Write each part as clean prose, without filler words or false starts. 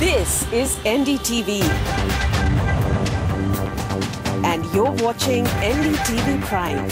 This is NDTV. And you're watching NDTV Prime.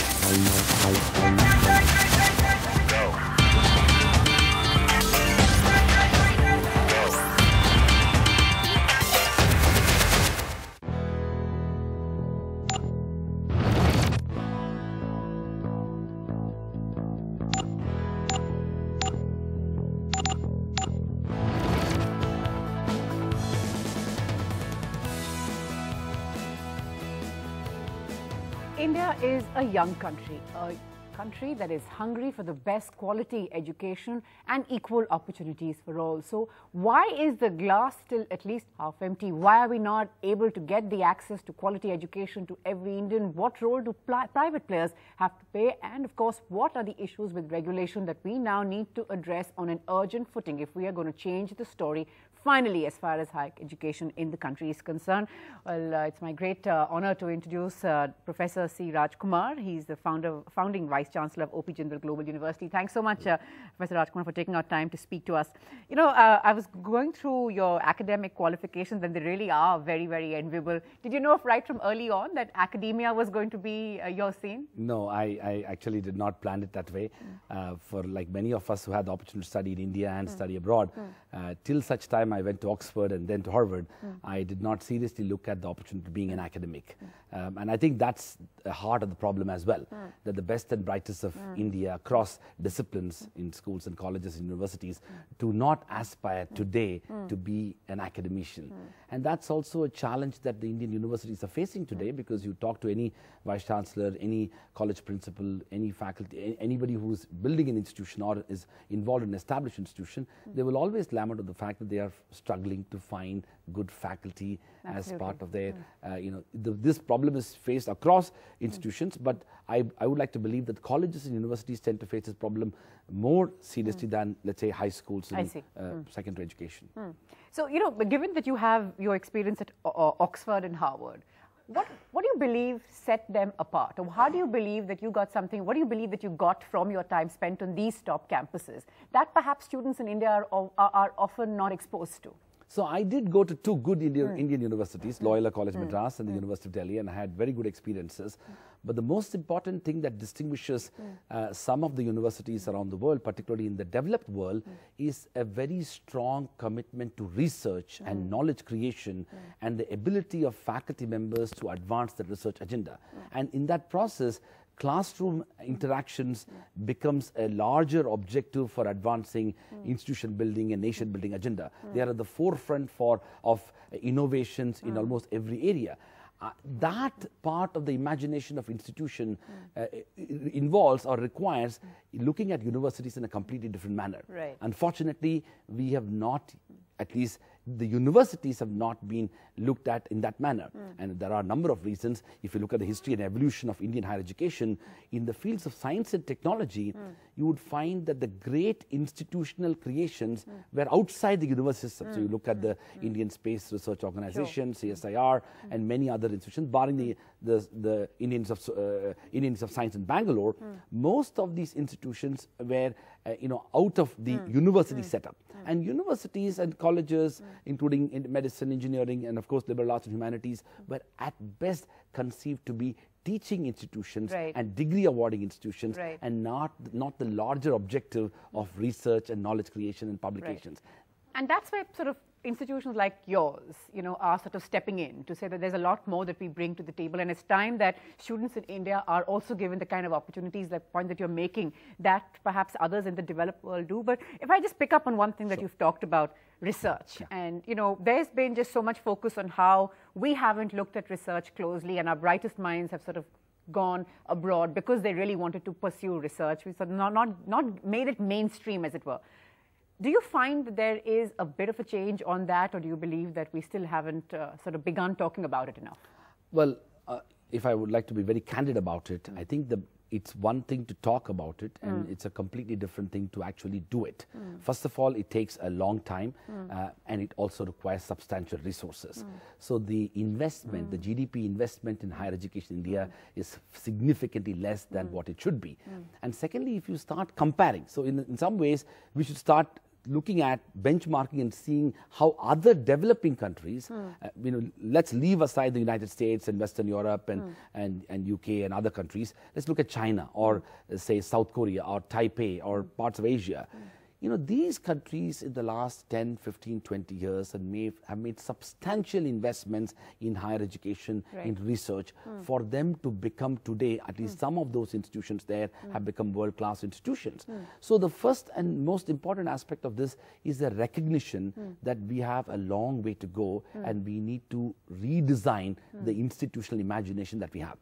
India is a young country that is hungry for the best quality education and equal opportunities for all. So why is the glass still at least half empty? Why are we not able to get the access to quality education to every Indian? What role do private players have to play? And of course, what are the issues with regulation that we now need to address on an urgent footing if we are going to change the story finally, as far as higher education in the country is concerned? Well, it's my great honor to introduce Professor C. Rajkumar. He's the founding Vice Chancellor of O.P. Jindal Global University. Thanks so much, Professor Rajkumar, for taking our time to speak to us. You know, I was going through your academic qualifications, and they really are very, very enviable. Did you know right from early on that academia was going to be your scene? No, I actually did not plan it that way. For like many of us who had the opportunity to study in India and study abroad, till such time I went to Oxford and then to Harvard, I did not seriously look at the opportunity of being an academic. And I think that's the heart of the problem as well, that the best and brightest of India across disciplines in schools and colleges and universities do not aspire today to be an academician. And that's also a challenge that the Indian universities are facing today, because you talk to any vice chancellor, any college principal, any faculty, anybody who's building an institution or is involved in an established institution, they will always lament the fact that they are struggling to find good faculty as part of their, this problem is faced across institutions, but I would like to believe that colleges and universities tend to face this problem more seriously than, let's say, high schools and secondary education. So, you know, given that you have your experience at Oxford and Harvard, what do you believe set them apart? Or how do you believe that you got something, what do you believe that you got from your time spent on these top campuses that perhaps students in India are often not exposed to? So I did go to two good Indian universities, Loyola College Madras and the University of Delhi, and I had very good experiences. But the most important thing that distinguishes some of the universities around the world, particularly in the developed world, is a very strong commitment to research and knowledge creation and the ability of faculty members to advance the research agenda. And in that process, classroom interactions becomes a larger objective for advancing institution building and nation building agenda. They are at the forefront of innovations in almost every area. That part of the imagination of institution involves or requires looking at universities in a completely different manner. Right. Unfortunately, we have not, at least the universities have not been looked at in that manner. And there are a number of reasons. If you look at the history and evolution of Indian higher education, in the fields of science and technology, you would find that the great institutional creations were outside the university system. So you look at the Indian Space Research Organization, CSIR, and many other institutions, barring the Indians of Science in Bangalore. Most of these institutions were out of the university setup. And universities and colleges, including in medicine, engineering, and of course liberal arts and humanities, were at best conceived to be teaching institutions and degree awarding institutions, and not the larger objective of research and knowledge creation and publications. And that's where sort of institutions like yours, are sort of stepping in to say that there's a lot more that we bring to the table, and it's time that students in India are also given the kind of opportunities, that point that you're making, that perhaps others in the developed world do. But if I just pick up on one thing that you've talked about, research, and there's been just so much focus on how we haven't looked at research closely, and our brightest minds have sort of gone abroad because they really wanted to pursue research. We sort of not made it mainstream, as it were. Do you find that there is a bit of a change on that, or do you believe that we still haven't sort of begun talking about it enough? Well, if I would like to be very candid about it, I think it's one thing to talk about it, and it's a completely different thing to actually do it. First of all, it takes a long time, and it also requires substantial resources. So the investment, the GDP investment in higher education in India is significantly less than what it should be. And secondly, if you start comparing, so in some ways, we should start looking at benchmarking and seeing how other developing countries, let's leave aside the United States and Western Europe and UK and other countries. Let's look at China or say South Korea or Taipei or parts of Asia. These countries in the last 10, 15, 20 years have made substantial investments in higher education, in research, for them to become today, at least some of those institutions there have become world-class institutions. So the first and most important aspect of this is the recognition that we have a long way to go and we need to redesign the institutional imagination that we have.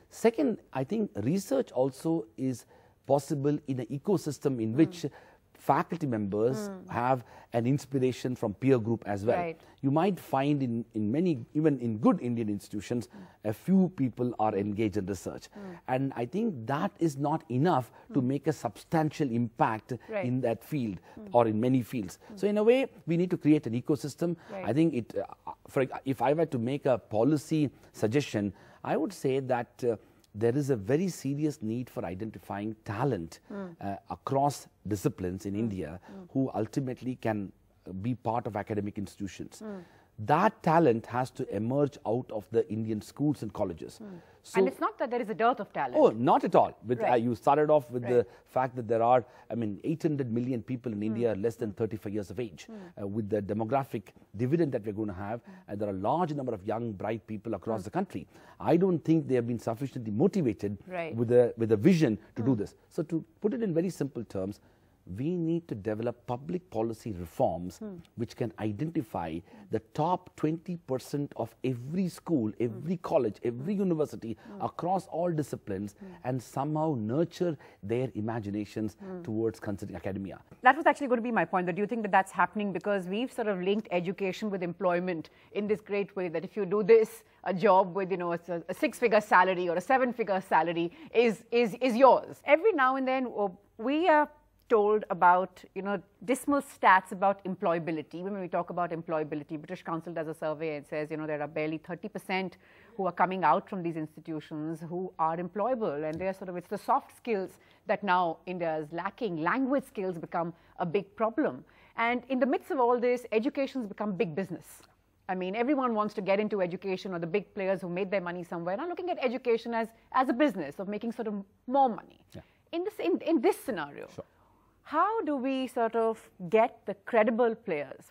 Second, I think research also is possible in an ecosystem in which faculty members have an inspiration from peer group as well. Right. You might find in many, even in good Indian institutions, a few people are engaged in research. And I think that is not enough to make a substantial impact in that field or in many fields. So in a way, we need to create an ecosystem. I think if I were to make a policy suggestion, I would say that there is a very serious need for identifying talent across disciplines in India who ultimately can be part of academic institutions. That talent has to emerge out of the Indian schools and colleges. So, and it's not that there is a dearth of talent. Oh, not at all. You started off with the fact that there are, 800 million people in India less than 35 years of age. With the demographic dividend that we're going to have, there are a large number of young, bright people across the country. I don't think they have been sufficiently motivated with a vision to do this. So to put it in very simple terms, we need to develop public policy reforms which can identify the top 20% of every school, every college, every university across all disciplines and somehow nurture their imaginations towards considering academia. That was actually going to be my point. That do you think that that's happening because we've sort of linked education with employment in this great way that if you do this, a job with, a six-figure salary or a seven-figure salary is yours. Every now and then we are told about, dismal stats about employability. When we talk about employability, British Council does a survey and says, there are barely 30% who are coming out from these institutions who are employable. And they're it's the soft skills that now India is lacking. Language skills become a big problem. And in the midst of all this, education has become big business. Everyone wants to get into education, or the big players who made their money somewhere are looking at education as a business of making more money. Yeah. In this scenario, how do we get the credible players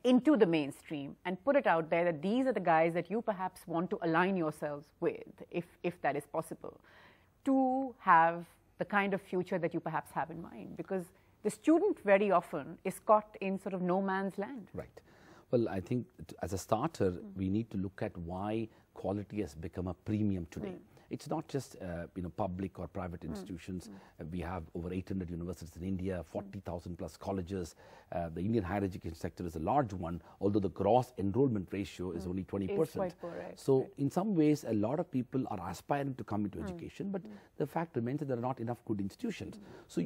into the mainstream and put it out there that these are the guys that you perhaps want to align yourselves with, if that is possible, to have the kind of future that you perhaps have in mind? Because the student very often is caught in no man's land. Right. Well, I think as a starter, we need to look at why quality has become a premium today. It's not just public or private institutions. We have over 800 universities in India, 40,000 plus colleges. The Indian higher education sector is a large one, although the gross enrollment ratio is only 20%. It's quite poor, right? So in some ways, a lot of people are aspiring to come into education, but the fact remains that there are not enough good institutions. So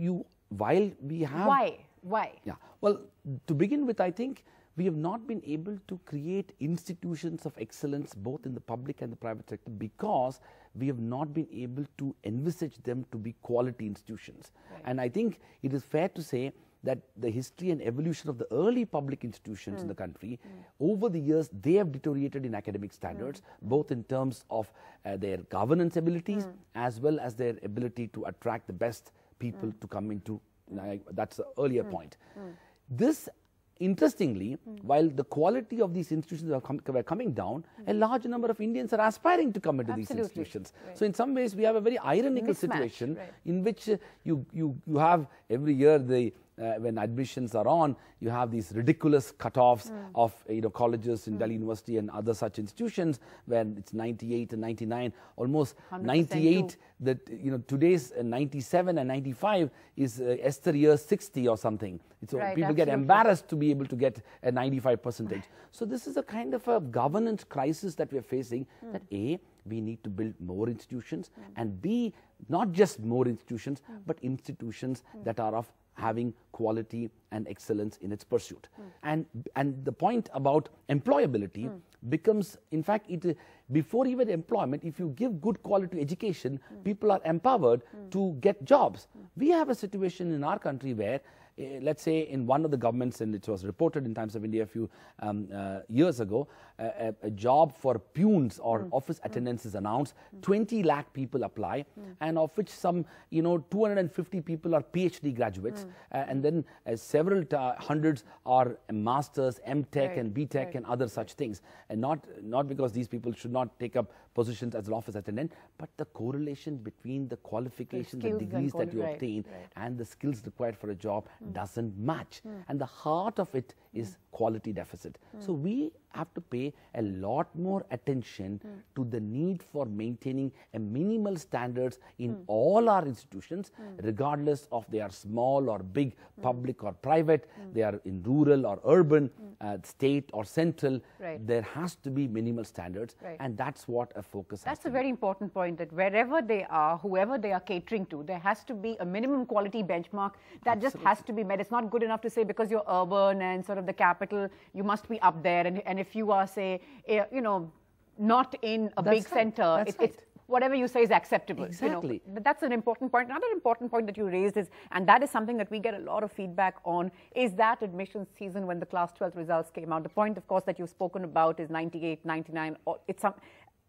while we have... Why? Yeah. Well, to begin with, I think we have not been able to create institutions of excellence both in the public and the private sector because we have not been able to envisage them to be quality institutions. And I think it is fair to say that the history and evolution of the early public institutions in the country, over the years, they have deteriorated in academic standards, both in terms of their governance abilities as well as their ability to attract the best people to come into, that's the earlier point. This, interestingly, while the quality of these institutions were coming down, a large number of Indians are aspiring to come into these institutions. So in some ways, we have a very ironical situation in which you have every year when admissions are on, you have these ridiculous cutoffs of colleges in Delhi University and other such institutions where it's 98 and 99, almost 98. That today's 97 and 95 is Esther year 60 or something. So people get embarrassed to be able to get a 95%. So this is a kind of a governance crisis that we are facing. That A, we need to build more institutions, and B, not just more institutions, but institutions that are of having quality and excellence in its pursuit. And the point about employability becomes, in fact, before even employment, if you give good quality education, people are empowered to get jobs. We have a situation in our country where let's say in one of the governments, and it was reported in Times of India a few years ago, a job for peons or office attendants is announced. 20 lakh people apply, and of which some 250 people are PhD graduates, and then several hundreds are masters, MTech and BTech and other such things. And not because these people should not take up positions as an office attendant, but the correlation between the qualifications and degrees that you obtain and the skills required for a job doesn't match. And the heart of it is quality deficit. So we have to pay a lot more attention to the need for maintaining a minimal standards in all our institutions, regardless of they are small or big, public or private, they are in rural or urban, state or central. There has to be minimal standards, and that's what a focus has to be. That's a very important point, that wherever they are, whoever they are catering to, there has to be a minimum quality benchmark that just has to be met. It's not good enough to say because you're urban and sort of the capital, you must be up there, and if you are, say, not in a big center, it's whatever you say is acceptable. Exactly. That's an important point. Another important point that you raised is, and that is something that we get a lot of feedback on, is that admissions season when the class 12th results came out. The point, of course, that you've spoken about is 98, 99.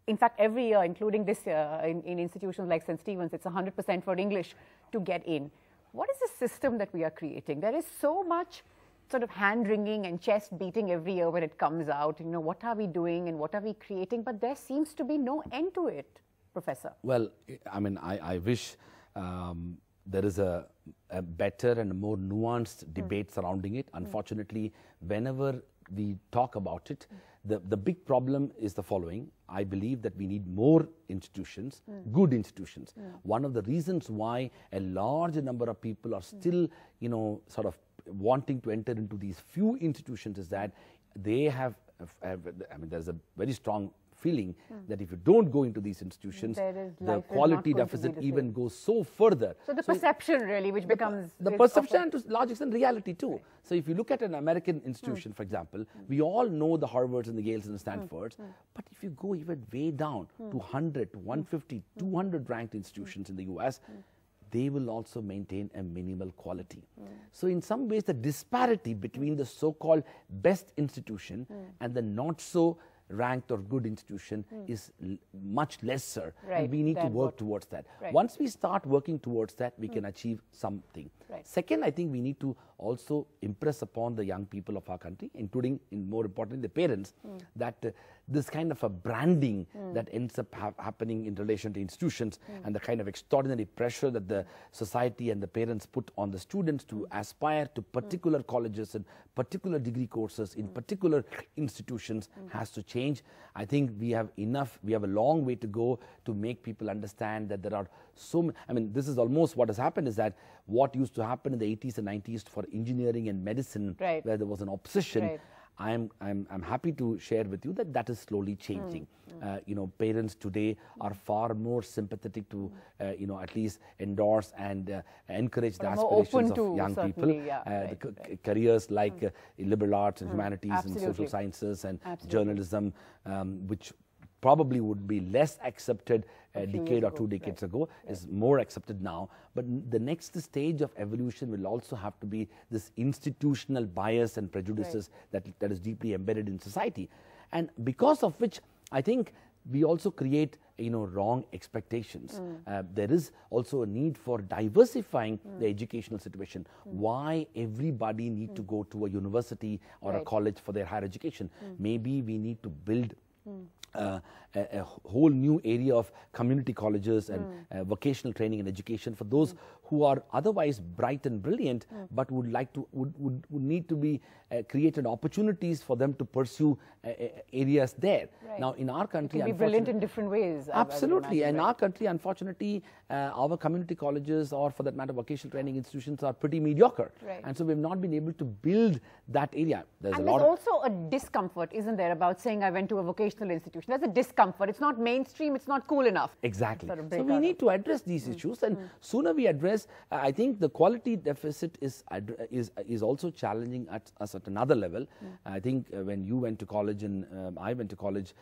In fact, every year, including this year, in institutions like St. Stephen's, it's 100% for English to get in. What is the system that we are creating? There is so much sort of hand-wringing and chest beating every year when it comes out. What are we doing and what are we creating? But there seems to be no end to it, Professor. Well, I mean, I wish there is a better and a more nuanced debate surrounding it. Unfortunately, whenever we talk about it, the big problem is the following. I believe that we need more institutions, good institutions. One of the reasons why a large number of people are still, sort of wanting to enter into these few institutions is that they have, there's a very strong feeling that if you don't go into these institutions, the quality deficit even goes so further. So the perception really, which becomes... The perception and to large extent reality too. So if you look at an American institution, for example, we all know the Harvards and the Yales and the Stanfords, but if you go even way down to 100, to 150, 200 ranked institutions in the US, they will also maintain a minimal quality. So in some ways, the disparity between the so-called best institution and the not so ranked or good institution is much lesser, and we need to work towards that. Once we start working towards that, we can achieve something. Second, I think we need to also impress upon the young people of our country, including, more importantly, the parents, that this kind of a branding that ends up happening in relation to institutions and the kind of extraordinary pressure that the society and the parents put on the students to aspire to particular colleges and particular degree courses in particular institutions has to change. I think we have a long way to go to make people understand that there are this is almost what has happened, is that what used to happen in the 80s and 90s for engineering and medicine, where there was an obsession, I'm happy to share with you that is slowly changing. Parents today are far more sympathetic to, at least endorse and encourage the aspirations of young people. The careers like liberal arts and humanities and social sciences and journalism, which probably would be less accepted a decade or two decades ago, is more accepted now. But the next stage of evolution will also have to be this institutional bias and prejudices that is deeply embedded in society. And because of which, I think we also create wrong expectations. There is also a need for diversifying the educational situation. Why everybody need to go to a university or a college for their higher education? Maybe we need to build a whole new area of community colleges and vocational training and education for those who are otherwise bright and brilliant, but would need to be created opportunities for them to pursue areas there. Now, in our country, to be brilliant in different ways. Absolutely. In our country, unfortunately, our community colleges, or for that matter, vocational training institutions, are pretty mediocre. And so we've not been able to build that area. There's also a discomfort, isn't there, about saying I went to a vocational institution. There's a discomfort. It's not mainstream. It's not cool enough. Exactly. So we need to address these issues, and sooner we address, I think the quality deficit is also challenging us at another level. I think when you went to college and I went to college,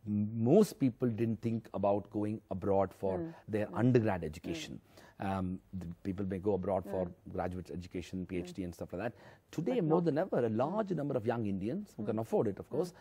most people didn't think about going abroad for their undergrad education. People may go abroad for graduate education, PhD and stuff like that. Today, more than ever, a large number of young Indians who can afford it, of course,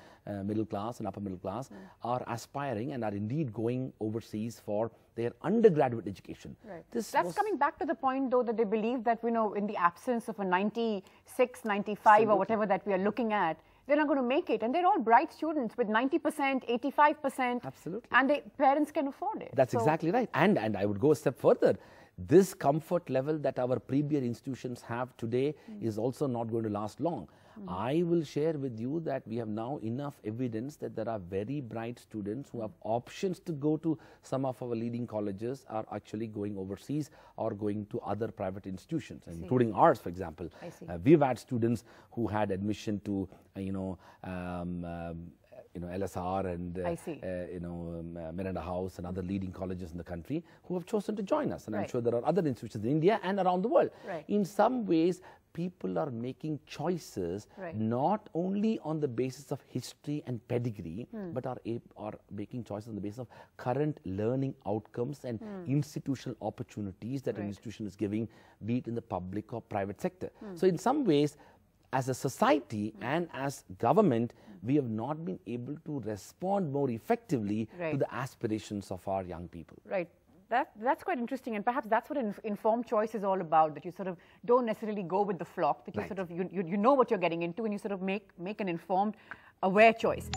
middle class and upper middle class, are aspiring and are indeed going overseas for their undergraduate education. Right. That's coming back to the point, though, that they believe that, in the absence of a 96, 95 or whatever that we are looking at, they're not going to make it. And they're all bright students with 90%, 85%. Absolutely. And their parents can afford it. That's exactly right. And I would go a step further. This comfort level that our premier institutions have today is also not going to last long. I will share with you that we have now enough evidence that there are very bright students who have options to go to some of our leading colleges, are actually going overseas or going to other private institutions, including ours, for example. We've had students who had admission to, LSR and Miranda House and other leading colleges in the country who have chosen to join us. And I'm sure there are other institutions in India and around the world. In some ways, people are making choices not only on the basis of history and pedigree, but are making choices on the basis of current learning outcomes and institutional opportunities that an institution is giving, be it in the public or private sector. So in some ways, as a society and as government, we have not been able to respond more effectively to the aspirations of our young people. Right. That's quite interesting, and perhaps that's what informed choice is all about, that you sort of don't necessarily go with the flock, that you sort of, you know what you're getting into, and you sort of make an informed, aware choice.